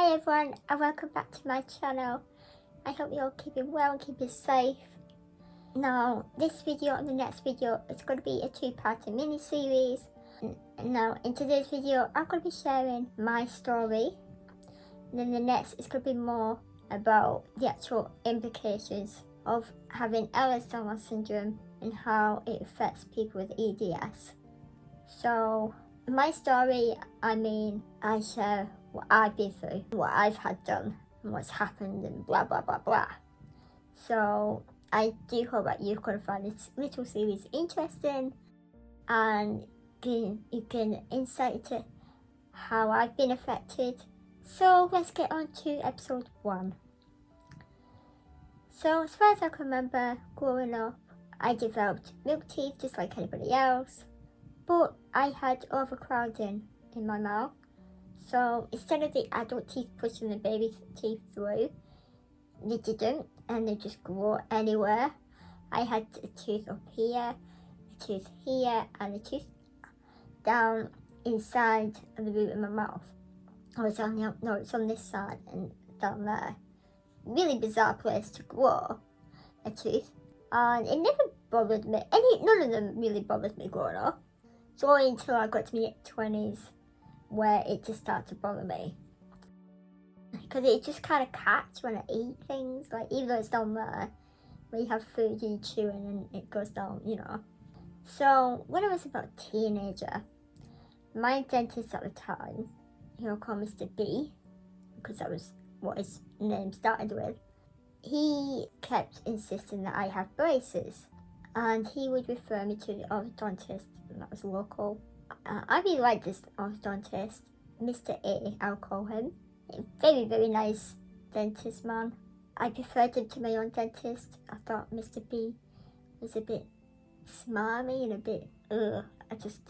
Hi everyone, and welcome back to my channel. I hope you're all keeping well and keeping safe. Now, this video and the next video is going to be a two-part mini-series. Now, in today's video, I'm going to be sharing my story. And then the next is going to be more about the actual implications of having Ehlers-Danlos Syndrome and how it affects people with EDS. So, my story, I share what I've been through, what I've had done, and what's happened, and blah blah blah blah. So I do hope that you're going to find this little series interesting and you can insight into how I've been affected. So let's get on to episode 1. So as far as I can remember, growing up, I developed milk teeth just like anybody else, but I had overcrowding in my mouth. So instead of the adult teeth pushing the baby teeth through, they didn't, and they just grew anywhere. I had a tooth up here, a tooth here, and a tooth down inside of the root of my mouth. It's on this side and down there. Really bizarre place to grow a tooth, and it never bothered me. None of them really bothered me growing up. So until I got to my 20s, where it just started to bother me. Because it just kind of catch when I eat things, like even though it's down there, when you have food you're chewing and it goes down, you know. So when I was about a teenager, my dentist at the time, he'll call Mr. B, because that was what his name started with, he kept insisting that I have braces, and he would refer me to the orthodontist, and that was local. I really like this orthodontist, Mr. A, I'll call him. Very, very nice dentist man. I preferred him to my own dentist. I thought Mr. B was a bit smarmy and a bit, I just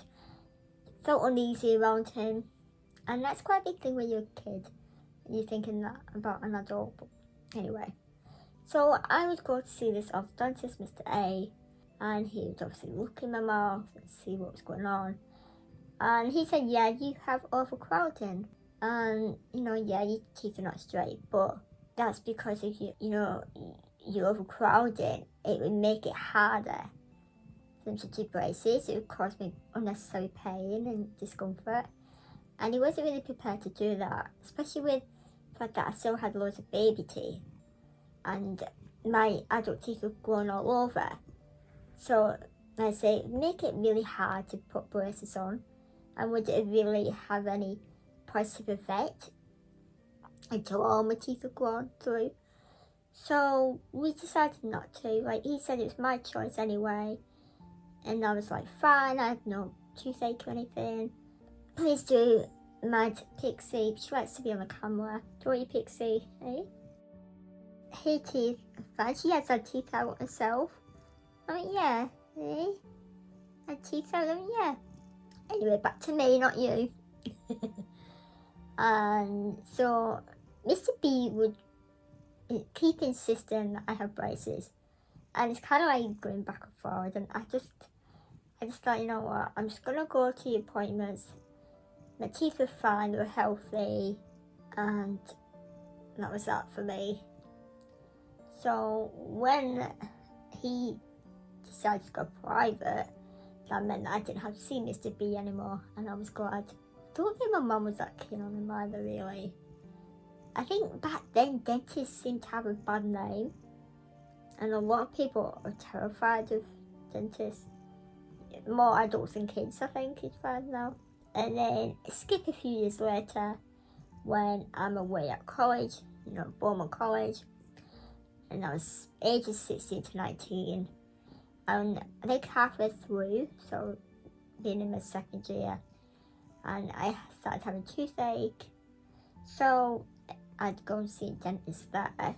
felt uneasy around him. And that's quite a big thing when you're a kid. You're thinking that about an adult. But anyway, so I would go to see this orthodontist, Mr. A, and he would obviously look in my mouth and see what was going on. And he said, yeah, you have overcrowding. And, yeah, your teeth are not straight, but that's because if you're overcrowding, it would make it harder for them to do braces. It would cause me unnecessary pain and discomfort. And he wasn't really prepared to do that, especially with the fact that I still had loads of baby teeth. And my adult teeth were growing all over. So, I say, make it really hard to put braces on. And would it really have any positive effect until all my teeth were grown through? So we decided not to. Like, he said it was my choice anyway. And I was like, fine, I have no toothache or anything. Please do, Mad Pixie. She likes to be on the camera. Do you, Pixie? Eh? Hey, teeth. Fine. She has her teeth out herself. Yeah. Eh? Her teeth out, yeah. Anyway, back to me, not you. And so Mr. B would keep insisting that I have braces, and it's kind of like going back and forward. And I just thought, you know what, I'm just gonna go to the appointments. My teeth were fine, they were healthy, and that was that for me. So when he decided to go private, that meant that I didn't have to see Mr. B anymore, and I was glad. I don't think my mum was that keen on him either, really. I think back then dentists seemed to have a bad name, and a lot of people are terrified of dentists. More adults than kids, I think, as far as now. And then skip a few years later, when I'm away at college, Beaumont College, and I was ages 16 to 19. And I think halfway through, so being in my second year, and I started having toothache. So I'd go and see a dentist there,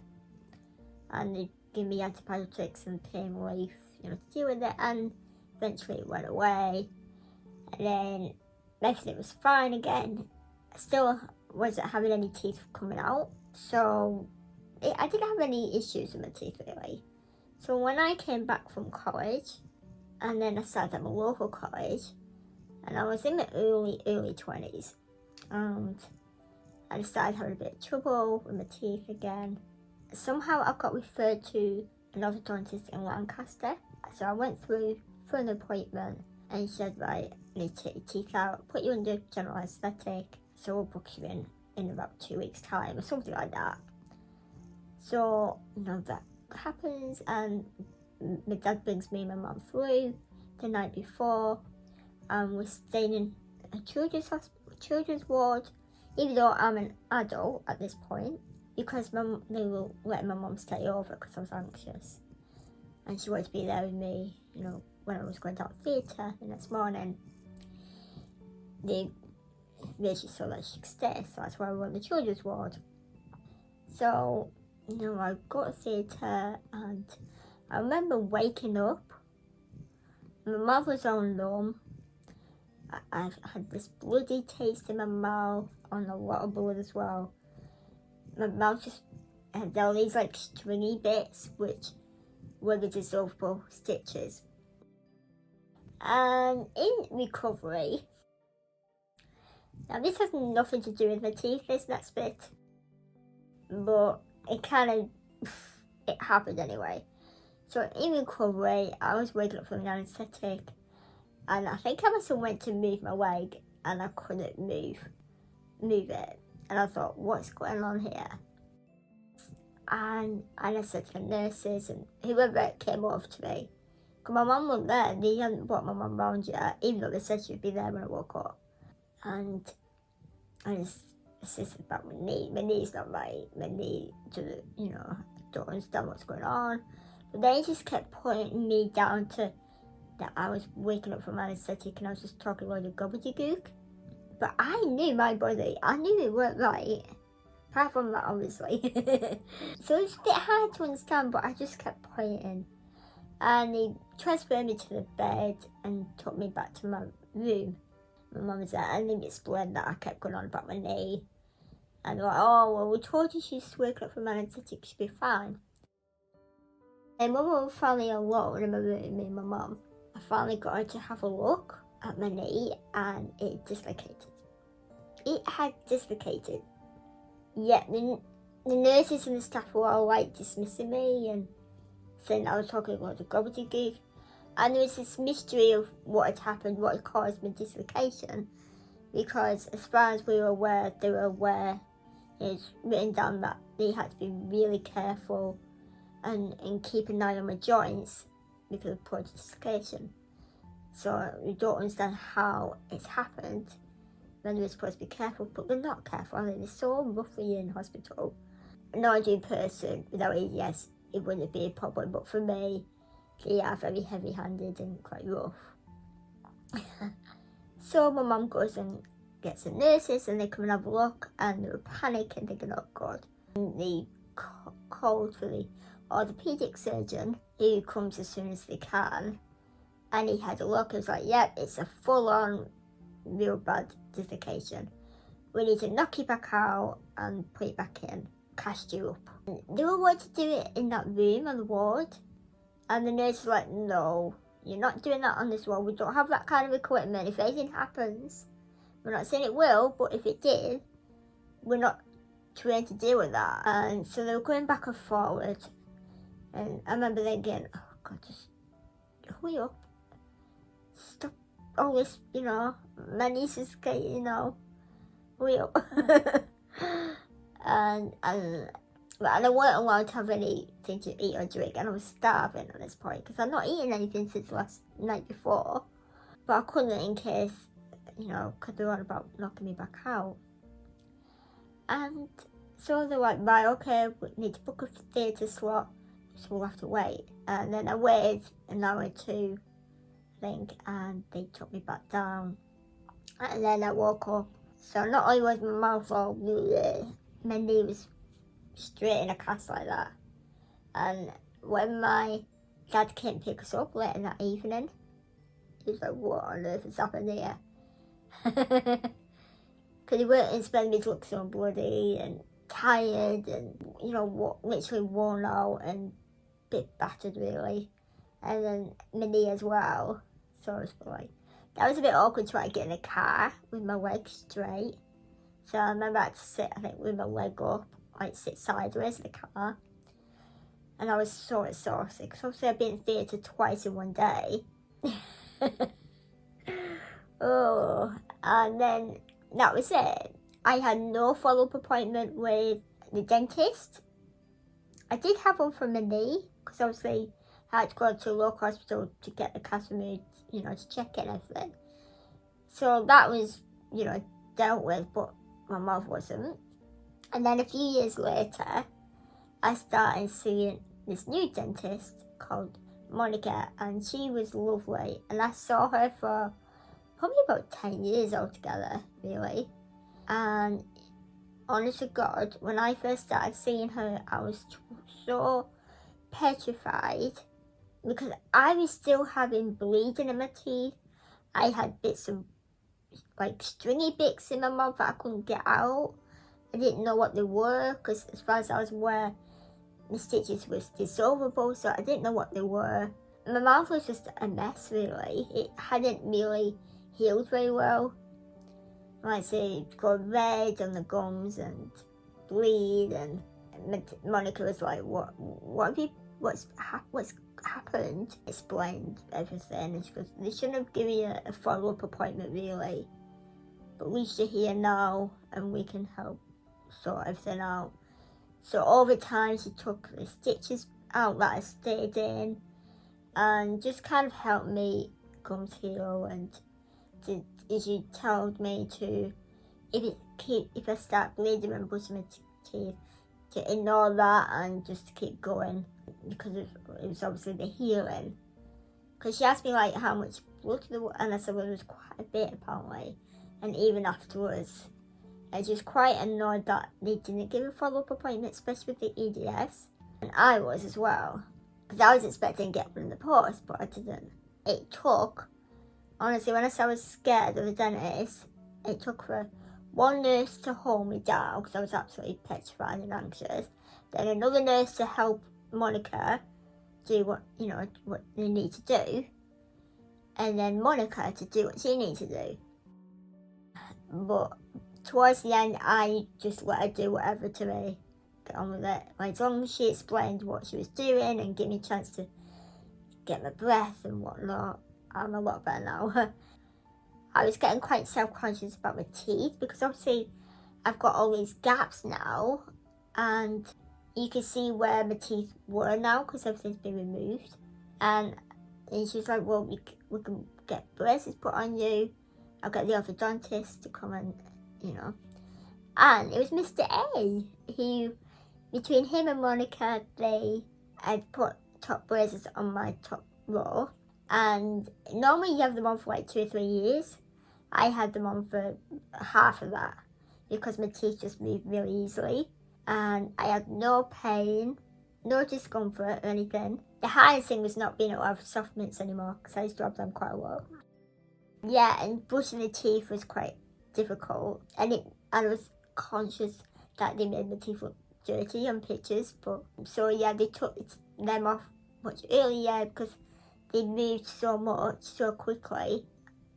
and they'd give me antibiotics and pain relief, to deal with it, and eventually it went away. And then everything was fine again. I still wasn't having any teeth coming out, so I didn't have any issues with my teeth really. So when I came back from college, and then I started at my local college, and I was in my early 20s, and and I started having a bit of trouble with my teeth again. Somehow I got referred to another dentist in Lancaster. So I went through for an appointment and he said, right, I need to take your teeth out, put you under general anaesthetic, so we'll book you in about 2 weeks' time or something like that. So, that happens, and my dad brings me and my mum through the night before, and we're staying in a children's ward, even though I'm an adult at this point, because they were letting my mum stay over because I was anxious. And she wanted to be there with me, when I was going down theatre the next morning. They just so that she could stay, so that's why we were in the children's ward. So, I got to theatre, and I remember waking up. My mouth was all numb. I've had this bloody taste in my mouth, and a lot of blood as well. My mouth just had all these stringy bits, which were the dissolvable stitches. And in recovery, now this has nothing to do with my teeth, this next bit, but it happened anyway. So in recovery, I was waking up from an anaesthetic, and I think I must have went to move my leg, and I couldn't move it. And I thought, what's going on here? And I said to the nurses and whoever came over to me, because my mum wasn't there, they hadn't brought my mum round yet, even though they said she'd be there when I woke up. And I just insisted about my knee. My knee's not right. My knee, I don't understand what's going on. But they just kept pointing me down to that I was waking up from anaesthetic and I was just talking a load of gobbledygook. But I knew my body. I knew it weren't right. Apart from that, obviously. So it's a bit hard to understand, but I just kept pointing. And he transferred me to the bed and took me back to my room. My mum was there, and he explained that I kept going on about my knee. And they're like, oh, well, we told you she's waking up from anaesthetic, she'll be fine. And when we were finally alone in my room, me and my mum, I finally got her to have a look at my knee, and it dislocated. It had dislocated. Yet the nurses and the staff were all dismissing me and saying I was talking about the gobbledygook. And there was this mystery of what had happened, what had caused my dislocation. Because as far as we were aware, they were aware, it's written down that they had to be really careful and keep an eye on my joints because of poor dislocation. So we don't understand how it's happened. Then they're supposed to be careful, but they're not careful. I mean, they're so roughly in hospital. An ordinary person without EDS, it wouldn't be a problem, but for me, they are very heavy-handed and quite rough. So my mum goes and gets the nurses, and they come and have a look, and they were panicking, thinking, oh God. And they called for the orthopaedic surgeon, who comes as soon as they can, and he had a look and was like, yep, it's a full-on, real bad dislocation. We need to knock you back out and put it back in, cast you up. And they were wanting to do it in that room on the ward, and the nurse was like, no, you're not doing that on this ward. We don't have that kind of equipment. If anything happens, we're not saying it will, but if it did, we're not trained to deal with that. And so they were going back and forward, and I remember thinking, oh God, just hurry up, stop all this, my niece is getting, hurry up. and I weren't allowed to have anything to eat or drink, and I was starving at this point because I'd not eaten anything since last night before, but I couldn't in case, because they were on about knocking me back out. And so they were like, right, okay, we need to book a theatre slot, so we'll have to wait. And then I waited an hour or two, I think, and they took me back down. And then I woke up. So not only was my mouth all blue, my knee was straight in a cast like that. And when my dad came to pick us up later that evening, he was like, what on earth has happened here? Because he went and expecting me to look so bloody and tired and, literally worn out and a bit battered really. And then my knee as well. So I was like, that was a bit awkward trying to get in a car with my legs straight. So I remember I had to sit, I think, with my leg up, like sit sideways in the car. And I was so exhausted, because obviously I've been in theatre twice in one day. Oh, and then that was it. I had no follow-up appointment with the dentist. I did have one for my knee, because obviously I had to go to a local hospital to get the cast removed, you know, to check it and everything. So that was, you know, dealt with, but my mouth wasn't. And then a few years later, I started seeing this new dentist called Monica, and she was lovely. And I saw her for probably about 10 years altogether, really. And honest to God, when I first started seeing her, I was so petrified, because I was still having bleeding in my teeth. I had bits of like stringy bits in my mouth that I couldn't get out. I didn't know what they were, because as far as I was aware, the stitches was dissolvable, so I didn't know what they were. My mouth was just a mess, really. It hadn't really healed very well. Like I say, it got red on the gums and bleed, and Monica was like, what's happened? Explained everything, and she goes, they shouldn't have given you a follow-up appointment, really, but at least you're here now, and we can help sort everything out. So over time, she took the stitches out that I stayed in, and just kind of helped me gums heal. And she told me to, if I start bleeding and brushing my teeth, to ignore that and just to keep going, because it was obviously the healing. Because she asked me like how much blood there was, and I said, well, there was quite a bit apparently. And even afterwards, I was just quite annoyed that they didn't give a follow-up appointment, especially with the EDS. And I was as well, because I was expecting to get one in the post, but I didn't. It took, honestly, when I said I was scared of the dentist, it took for one nurse to hold me down, because I was absolutely petrified and anxious. Then another nurse to help Monica do what they need to do. And then Monica to do what she needs to do. But towards the end, I just let her do whatever to me. Get on with it. Like, as long as she explained what she was doing and gave me a chance to get my breath and whatnot, I'm a lot better now. I was getting quite self-conscious about my teeth, because obviously I've got all these gaps now, and you can see where my teeth were now because everything's been removed. And she was like, well, we can get braces put on you. I'll get the orthodontist to come and, And it was Mr. A, who, between him and Monica, they had put top braces on my top row. And normally you have them on for like 2 or 3 years. I had them on for half of that, because my teeth just moved really easily. And I had no pain, no discomfort or anything. The hardest thing was not being able to have soft mints anymore, because I used to have them quite a lot. Yeah, and brushing the teeth was quite difficult. And I was conscious that they made my teeth look dirty on pictures. But so yeah, they took them off much earlier, because they moved so much so quickly.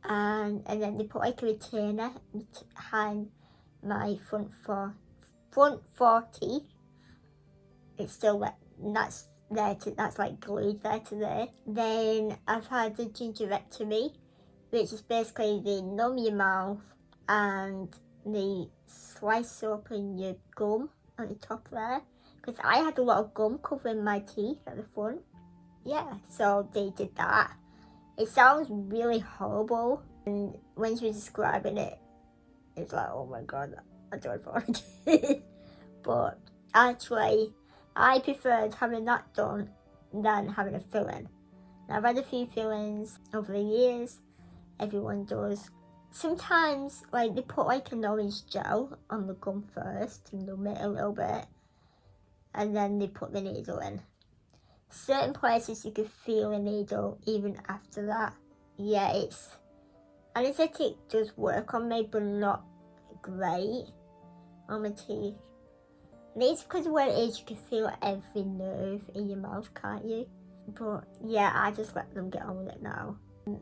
And then they put like a retainer behind my front four teeth. It's still that's like glued there to there. Then I've had the gingirectomy, which is basically they numb your mouth and they slice open your gum at the top there, because I had a lot of gum covering my teeth at the front. Yeah, so they did that. It sounds really horrible, and when she was describing it, it's like, oh my god, I don't want it. But actually, I preferred having that done than having a filling. Now, I've had a few fillings over the years. Everyone does. Sometimes, like, they put like an orange gel on the gum first to numb it a little bit, and then they put the needle in. Certain places you can feel a needle even after that. Yeah, anesthetic does work on me, but not great on my teeth. And it's because of where it is, you can feel every nerve in your mouth, can't you? But yeah, I just let them get on with it now.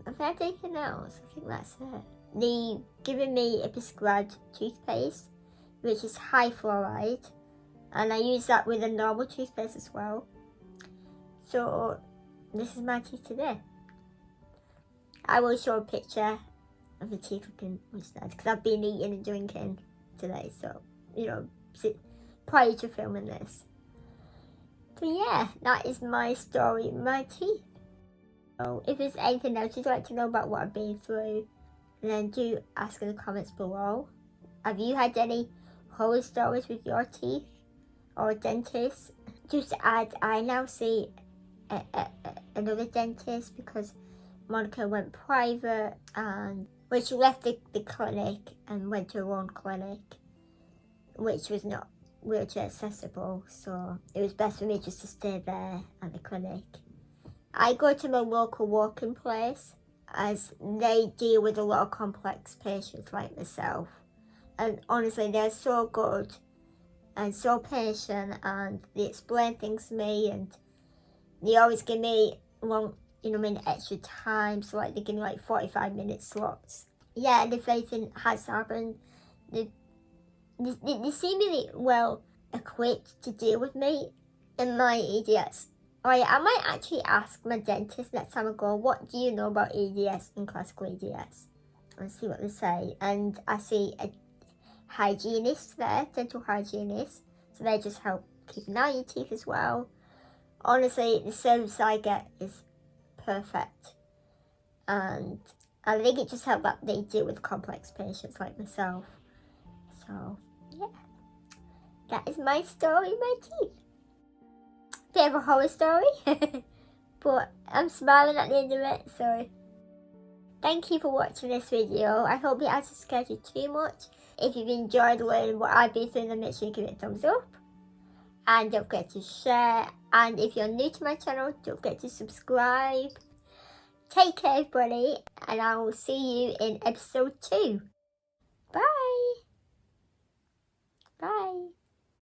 Have I had anything else? I think that's it. They given me a prescribed toothpaste, which is high fluoride, and I use that with a normal toothpaste as well. So this is my teeth today. I will show a picture of the teeth looking much nice because I've been eating and drinking today, so you know, prior to filming this. So yeah, that is my story with my teeth. So if there's anything else you'd like to know about what I've been through, then do ask in the comments below. Have you had any horror stories with your teeth or a dentist? Just to add, I now see another dentist because Monica went private, and when she left the clinic and went to her own clinic, which was not wheelchair accessible, so it was best for me just to stay there at the clinic. I go to my local walking place as they deal with a lot of complex patients like myself, and honestly they're so good and so patient, and they explain things to me, and they always give me extra time, so like they give me like 45-minute slots. Yeah, and if anything has happened, they seem really well equipped to deal with me and my EDS. Alright, I might actually ask my dentist next time I go, what do you know about EDS and classical EDS? And see what they say. And I see a hygienist there, dental hygienist, so they just help keep an eye on your teeth as well. Honestly, the service I get is perfect, and I think it just helps that they deal with complex patients like myself. So yeah, that is my story, my teeth. Bit of a horror story, but I'm smiling at the end of it. So thank you for watching this video. I hope it hasn't scared you too much. If you've enjoyed learning what I've been through, then make sure you give it a thumbs up, and don't forget to share. And if you're new to my channel, don't forget to subscribe. Take care, everybody, and I will see you in episode 2. Bye. Bye.